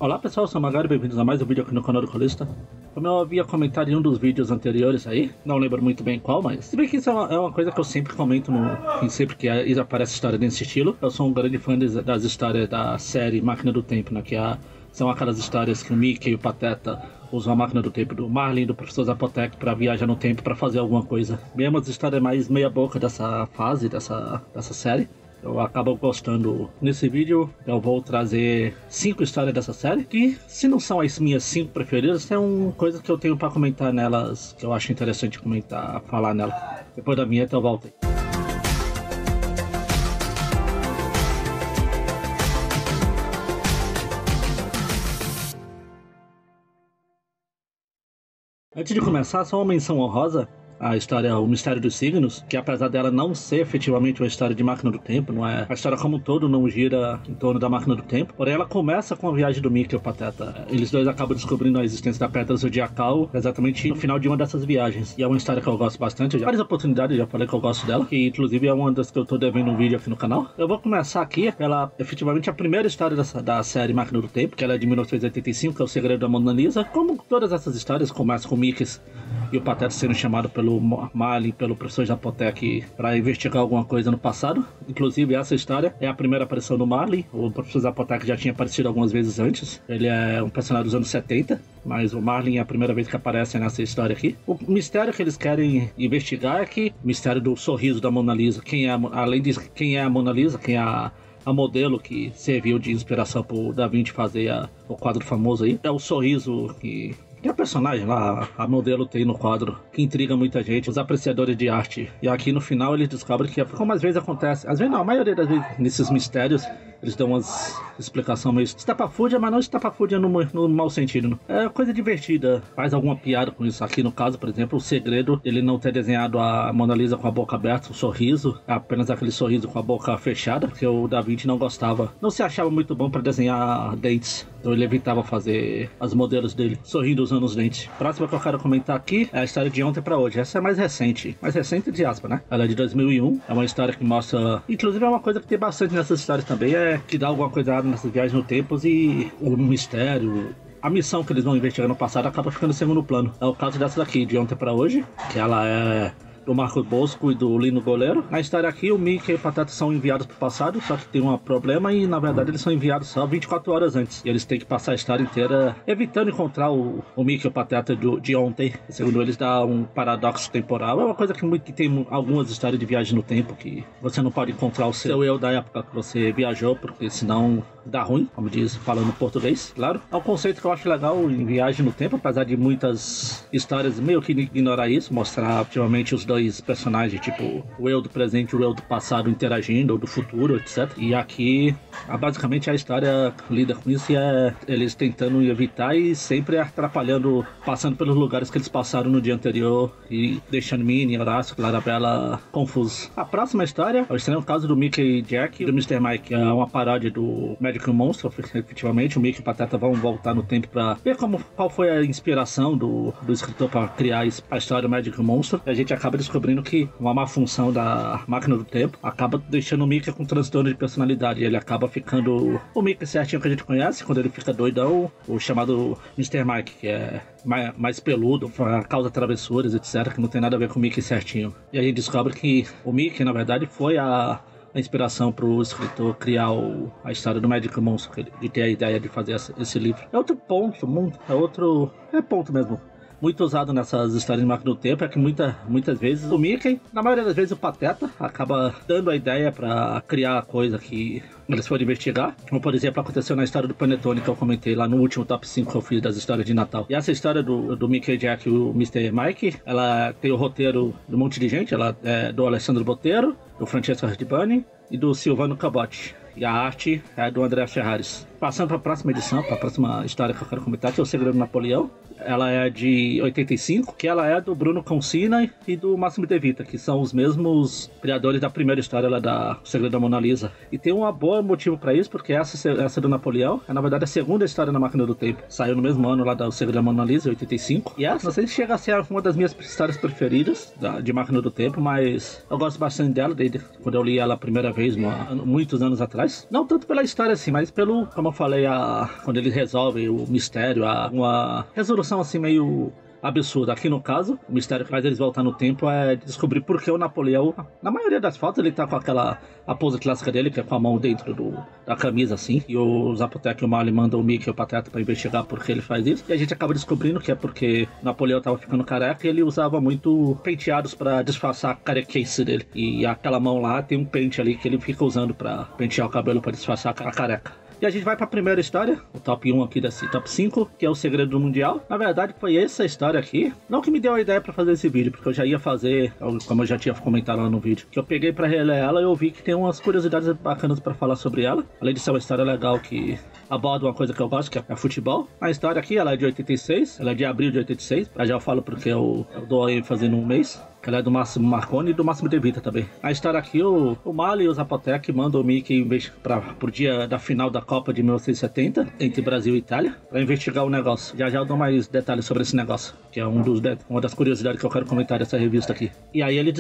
Olá pessoal, eu sou o Magari, bem-vindos a mais um vídeo aqui no canal do Colista. Como eu havia comentado em um dos vídeos anteriores aí, não lembro muito bem qual, mas se bem que isso é uma coisa que eu sempre comento sempre que aparece história desse estilo. Eu sou um grande fã das histórias da série Máquina do Tempo, né, são aquelas histórias que o Mickey e o Pateta usam a máquina do tempo do Marlin e do Professor Zapotec para viajar no tempo para fazer alguma coisa. Mesmo as histórias mais meia boca dessa fase, dessa série. Eu acabo gostando. Nesse vídeo eu vou trazer 5 histórias dessa série, que se não são as minhas 5 preferidas, são coisas que eu tenho para comentar nelas, que eu acho interessante comentar, falar nela. Depois da vinheta eu volto. Antes de começar, só uma menção honrosa. A história O Mistério dos Signos, que apesar dela não ser efetivamente uma história de máquina do tempo, não é, a história como um todo não gira em torno da máquina do tempo, porém ela começa com a viagem do Mickey e o Pateta. Eles dois acabam descobrindo a existência da Pedra Zodiacal exatamente no final de uma dessas viagens, e é uma história que eu gosto bastante. Eu já várias oportunidades, já falei que eu gosto dela, que inclusive é uma das que eu tô devendo um vídeo aqui no canal. Eu vou começar aqui pela efetivamente a primeira história da série Máquina do Tempo, que ela é de 1985, que é O Segredo da Mona Lisa. Como todas essas histórias começam com o Mickey e o Pateta sendo chamado pelo Marlin, pelo Professor Zapotec para investigar alguma coisa no passado. Inclusive essa história é a primeira aparição do Marlin. O Professor Zapotec já tinha aparecido algumas vezes antes. Ele é um personagem dos anos 70, mas o Marlin é a primeira vez que aparece nessa história aqui. O mistério que eles querem investigar é o mistério do sorriso da Mona Lisa. Além de quem é a Mona Lisa, quem é a modelo que serviu de inspiração pro Da Vinci fazer o quadro famoso aí, é o sorriso que a personagem lá, a modelo, tem no quadro, que intriga muita gente, os apreciadores de arte. E aqui no final eles descobrem que, como às vezes acontece, às vezes não, a maioria das vezes nesses mistérios, eles dão umas explicações meio estapafúrdia, mas não estapafúrdia no mau sentido. É coisa divertida, faz alguma piada com isso. Aqui no caso, por exemplo, o segredo ele não ter desenhado a Mona Lisa com a boca aberta, um sorriso, apenas aquele sorriso com a boca fechada, porque o Da Vinci não gostava, não se achava muito bom para desenhar dentes, então ele evitava fazer as modelos dele sorrindo usando os dentes. Próxima que eu quero comentar aqui é a história de ontem pra hoje. Essa é mais recente de aspas, né? Ela é de 2001, é uma história que mostra, inclusive é uma coisa que tem bastante nessas histórias também, é que dá alguma coisa errada nessas viagens no tempo e o mistério, a missão que eles vão investigar no passado acaba ficando em segundo plano. É o caso dessa daqui, de ontem pra hoje, que ela é do Marcos Bosco e do Lino Goleiro. Na história aqui, o Mickey e o Pateta são enviados pro passado, só que tem um problema e na verdade eles são enviados só 24 horas antes. E eles têm que passar a história inteira evitando encontrar o Mickey e o Pateta de ontem. Segundo eles, dá um paradoxo temporal. É uma coisa que tem algumas histórias de viagem no tempo, que você não pode encontrar o seu eu da época que você viajou, porque senão dá ruim, como diz falando português, claro. É um conceito que eu acho legal em viagem no tempo, apesar de muitas histórias meio que ignorar isso, mostrar ativamente os dois personagens, tipo o eu do presente e o eu do passado interagindo, ou do futuro, etc. E aqui, basicamente a história lida com isso e é eles tentando evitar e sempre atrapalhando, passando pelos lugares que eles passaram no dia anterior e deixando Minnie, Horácio, Clarabella confusos. A próxima história é o estranho caso do Mickey e Jack e do Mr. Mike, que é uma paródia do Magic Monster. Efetivamente, o Mickey e o Pateta vão voltar no tempo pra ver qual foi a inspiração do escritor para criar a história do Magic Monster. E a gente acaba descobrindo que uma má função da máquina do tempo acaba deixando o Mickey com transtorno de personalidade. Ele acaba ficando o Mickey certinho que a gente conhece, quando ele fica doidão, o chamado Mr. Mike, que é mais peludo, causa travessuras, etc., que não tem nada a ver com o Mickey certinho. E a gente descobre que o Mickey, na verdade, foi a inspiração para o escritor criar a história do Magic Monster, de ter a ideia de fazer esse livro. É outro ponto, ponto mesmo. Muito usado nessas histórias de máquina do tempo é que muitas vezes o Mickey, na maioria das vezes o Pateta, acaba dando a ideia para criar a coisa que eles foram investigar. Como por exemplo aconteceu na história do Panetone, que eu comentei lá no último top 5 que eu fiz das histórias de Natal. E essa história do Mickey Jack e o Mr. Mike, ela tem o roteiro de um monte de gente. Ela é do Alessandro Botelho, do Francesco Hardibani e do Silvano Cabotti. E a arte é do André Ferraris. Passando para a próxima edição, para a próxima história que eu quero comentar, que é O Segredo do Napoleão. Ela é de 85, que ela é do Bruno Concina e do Máximo De Vita, que são os mesmos criadores da primeira história lá da O Segredo da Mona Lisa. E tem um bom motivo para isso, porque essa do Napoleão é, na verdade, a segunda história na Máquina do Tempo. Saiu no mesmo ano lá da O Segredo da Mona Lisa, 85. E essa, não sei se chega a ser uma das minhas histórias preferidas de Máquina do Tempo, mas eu gosto bastante dela, desde quando eu li ela a primeira vez, muitos anos atrás. legais. Não tanto pela história assim, mas pelo, como eu falei, quando eles resolvem o mistério, uma resolução assim meio absurdo. Aqui no caso, o mistério que faz eles voltar no tempo é descobrir por que o Napoleão, na maioria das fotos, ele tá com a pose clássica dele, que é com a mão dentro da camisa, assim, e o Zapotec e o Marley mandam o Mickey e o Pateta pra investigar por que ele faz isso, e a gente acaba descobrindo que é porque o Napoleão tava ficando careca e ele usava muito penteados pra disfarçar a carequice dele, e aquela mão lá tem um pente ali que ele fica usando pra pentear o cabelo pra disfarçar a careca. E a gente vai pra primeira história, o top 1 aqui desse top 5, que é o Segredo do Mundial. Na verdade, foi essa história aqui, não que me deu a ideia pra fazer esse vídeo, porque eu já ia fazer, como eu já tinha comentado lá no vídeo, que eu peguei pra reler ela e eu vi que tem umas curiosidades bacanas pra falar sobre ela. Além de ser uma história legal que aborda uma coisa que eu gosto, que é futebol. A história aqui, ela é de 86, ela é de abril de 86, já eu falo porque eu dou ênfase no mês. Ela é do Máximo Marconi e do Máximo De Vita também. A história aqui, o Marley e o Zapotec mandam o Mickey pro dia da final da Copa de 1970, entre Brasil e Itália, pra investigar o negócio. Já eu dou mais detalhes sobre esse negócio, que é uma das curiosidades que eu quero comentar dessa revista aqui. E aí ele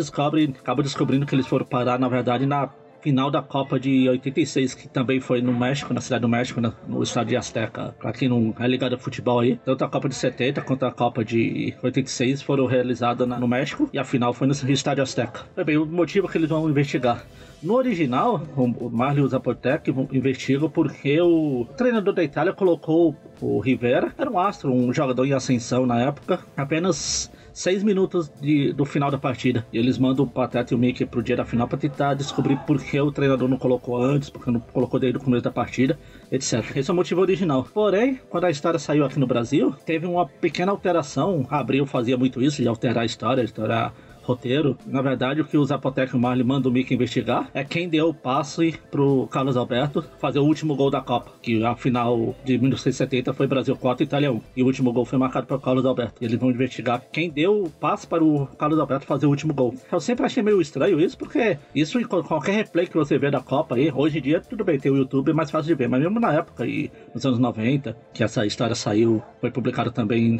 acaba descobrindo que eles foram parar, na verdade, na final da Copa de 86, que também foi no México, na cidade do México, no estádio Azteca. Pra quem não é ligado a futebol aí, tanto a Copa de 70 quanto a Copa de 86 foram realizadas no México, e a final foi no estádio Azteca. Bem, o motivo que eles vão investigar. No original, o Marley e o Zapotec investigam porque o treinador da Itália colocou o Rivera, era um astro, um jogador em ascensão na época, apenas 6 minutos do final da partida. E eles mandam o Pateta e o Mickey pro dia da final pra tentar descobrir por que o treinador não colocou antes, porque não colocou desde o começo da partida, etc. Esse é o motivo original. Porém, quando a história saiu aqui no Brasil, teve uma pequena alteração. A Abril fazia muito isso, de alterar a história, de alterar roteiro. Na verdade, o que o Zapotec e o Marley mandam o Mickey investigar é quem deu o passe pro Carlos Alberto fazer o último gol da Copa, que a final de 1970 foi Brasil 4 e Itália 1, e o último gol foi marcado pelo Carlos Alberto. E eles vão investigar quem deu o passe para o Carlos Alberto fazer o último gol. Eu sempre achei meio estranho isso, porque isso em qualquer replay que você vê da Copa aí, hoje em dia tudo bem, tem o YouTube, é mais fácil de ver, mas mesmo na época aí, nos anos 90, que essa história saiu, foi publicada também,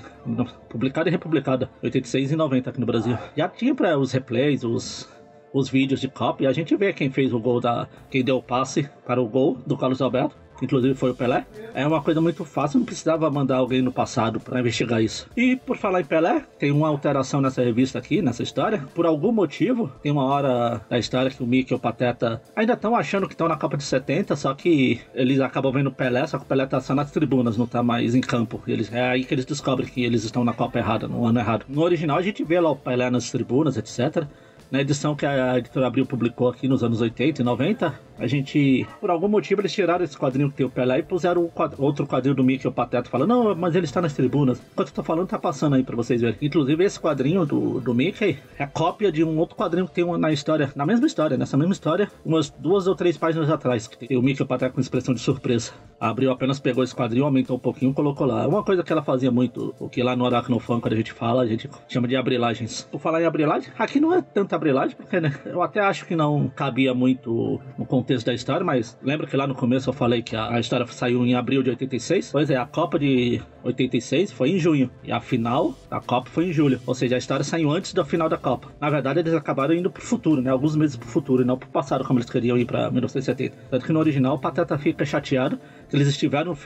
publicada e republicada, 86 e 90 aqui no Brasil. Já tinha para os replays, os vídeos de Copa, e a gente vê quem fez o gol quem deu o passe para o gol do Carlos Alberto, que inclusive foi o Pelé. É uma coisa muito fácil, não precisava mandar alguém no passado para investigar isso. E por falar em Pelé, tem uma alteração nessa revista aqui, nessa história. Por algum motivo, tem uma hora da história que o Mickey e o Pateta ainda estão achando que estão na Copa de 70, só que eles acabam vendo o Pelé, só que o Pelé tá só nas tribunas, não tá mais em campo. É aí que eles descobrem que eles estão na Copa errada, no ano errado. No original a gente vê lá o Pelé nas tribunas, etc. Na edição que a editora Abril publicou aqui nos anos 80 e 90, a gente, por algum motivo, eles tiraram esse quadrinho que tem o Pelé e puseram outro quadrinho do Mickey e o Pateta, falando, não, mas ele está nas tribunas. Enquanto eu tô falando, tá passando aí pra vocês verem. Inclusive, esse quadrinho do Mickey é cópia de um outro quadrinho que tem nessa mesma história, umas 2 ou 3 páginas atrás, que tem o Mickey e o Pateta com expressão de surpresa. A Abril apenas pegou esse quadrinho, aumentou um pouquinho e colocou lá. Uma coisa que ela fazia muito, o que lá no Aracnofan, quando a gente fala, a gente chama de abrilagens. Por falar em abrilagem, aqui não é tanta abrilagem, porque né, eu até acho que não cabia muito no contexto da história, mas lembra que lá no começo eu falei que a história saiu em abril de 86? Pois é, a Copa de 86 foi em junho, e a final da Copa foi em julho, ou seja, a história saiu antes da final da Copa. Na verdade, eles acabaram indo pro futuro, né, alguns meses pro futuro, e não pro passado, como eles queriam ir pra 1970. Tanto que no original o Pateta fica chateado que eles estiveram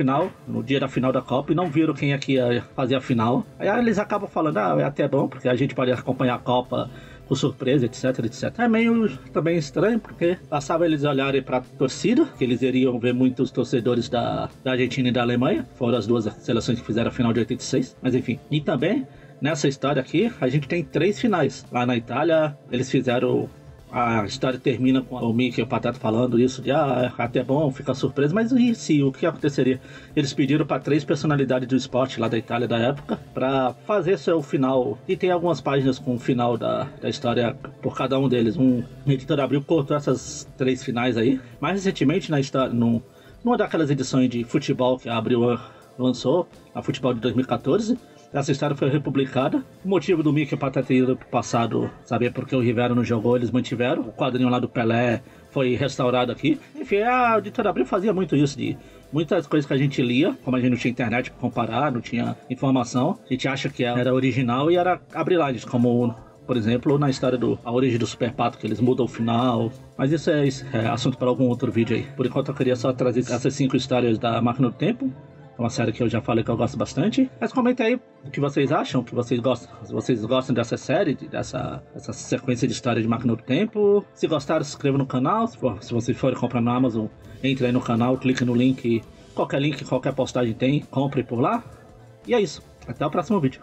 no dia da final da Copa, e não viram quem é que ia fazer a final. Aí eles acabam falando, é até bom, porque a gente pode acompanhar a Copa por surpresa, etc, etc. É meio também estranho, porque bastava eles olharem pra torcida, que eles iriam ver muitos torcedores da Argentina e da Alemanha, foram as duas seleções que fizeram a final de 86, mas enfim. E também, nessa história aqui, a gente tem 3 finais. Lá na Itália, eles fizeram... A história termina com o Mickey e o Pateta falando isso de até bom, fica surpreso, mas e se, o que aconteceria? Eles pediram para 3 personalidades do esporte lá da Itália da época para fazer seu final, e tem algumas páginas com o final da história por cada um deles. O editor Abril cortou essas 3 finais aí. Mais recentemente, na história, numa daquelas edições de futebol que a Abril lançou, a Futebol de 2014, essa história foi republicada. O motivo do Mickey e o Pateta ter ido pro passado, saber porque o Rivera não jogou, eles mantiveram. O quadrinho lá do Pelé foi restaurado aqui. Enfim, a editora Abril fazia muito isso, de muitas coisas que a gente lia, como a gente não tinha internet para comparar, não tinha informação, a gente acha que era original e era abrilagens, como Por exemplo, na história A Origem do Super Pato, que eles mudam o final. Mas isso é assunto para algum outro vídeo aí. Por enquanto eu queria só trazer essas 5 histórias da Máquina do Tempo. É uma série que eu já falei que eu gosto bastante. Mas comenta aí o que vocês acham, que vocês gostam, se vocês gostam dessa série, dessa sequência de história de Máquina do Tempo. Se gostaram, se inscreva no canal. Se vocês forem comprar na Amazon, entre aí no canal, clique no link. Qualquer link, qualquer postagem tem, compre por lá. E é isso. Até o próximo vídeo.